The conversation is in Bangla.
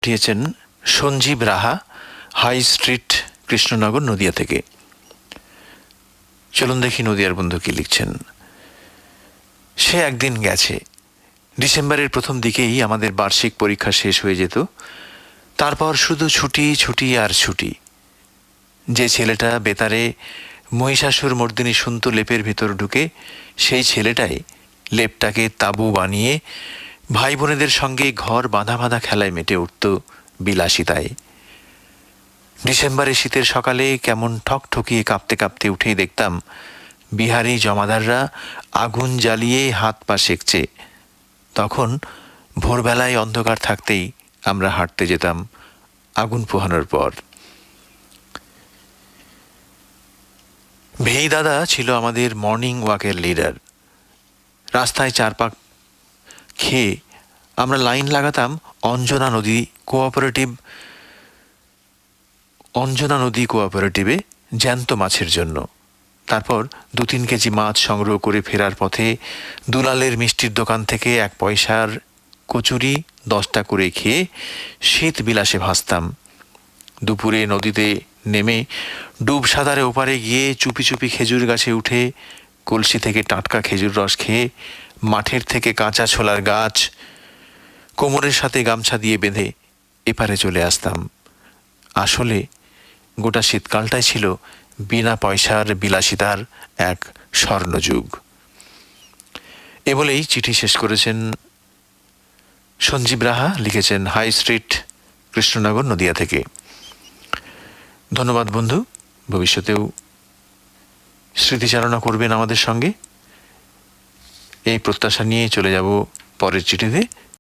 পাঠিয়েছেন সঞ্জীব রাহা, হাই স্ট্রিট, কৃষ্ণনগর, নদিয়া থেকে। চলুন দেখি নদিয়ার বন্ধু কি লিখছেন। সে একদিন গেছে। ডিসেম্বরের প্রথম দিকেই আমাদের বার্ষিক পরীক্ষা শেষ হয়ে যেত। তারপর শুধু ছুটি, ছুটি আর ছুটি। যে ছেলেটা বেতারে মহিষাসুর মর্দিনী শুনত লেপের ভিতর ঢুকে, সেই ছেলেটাই লেপটাকে তাঁবু বানিয়ে ভাই বোনেদের সঙ্গে ঘর বাঁধা বাঁধা খেলায় মেতে উঠত বিলাসিতায়। ডিসেম্বরে শীতের সকালে কেমন ঠকঠকিয়ে কাঁপতে কাঁপতে উঠেই দেখতাম বিহারি জমাদাররা আগুন জ্বালিয়ে হাত পা সেঁকছে। তখন ভোরবেলায় অন্ধকার থাকতেই আমরা হাঁটতে যেতাম আগুন পোহানোর পর। ভেই দাদা ছিল আমাদের মর্নিং ওয়াকের লিডার। রাস্তায় চারপাক খেয়ে আমরা লাইন লাগাতাম অঞ্জনা নদী কোঅপারেটিভে জ্যান্ত মাছের জন্য। তারপর 2-3 কেজি মাছ সংগ্রহ করে ফেরার পথে দুলালের মিষ্টির দোকান থেকে 1 পয়সার কচুরি 10টা করে খেয়ে শীত বিলাসে ভাসতাম। দুপুরে নদীতে নেমে ডুব সাঁতারে ওপারে গিয়ে চুপি চুপি খেজুর গাছে উঠে কলসি থেকে টাটকা খেজুর রস খেয়ে মাঠের থেকে কাঁচা ছোলার গাছ কোমরের সাথে গামছা দিয়ে বেঁধে এপারে চলে আসতাম। আসলে গোটা শীতকালটাই ছিল বিনা পয়সার বিলাসিতার এক স্বর্ণযুগ। এ বলেই চিঠি শেষ করেছেন সঞ্জীব রাহা। লিখেছেন হাই স্ট্রিট, কৃষ্ণনগর, নদিয়া থেকে। ধন্যবাদ বন্ধু। ভবিষ্যতেও স্মৃতিচারণা করবেন আমাদের সঙ্গে, এই প্রত্যাশা নিয়ে চলে যাব পরের চিঠিতে।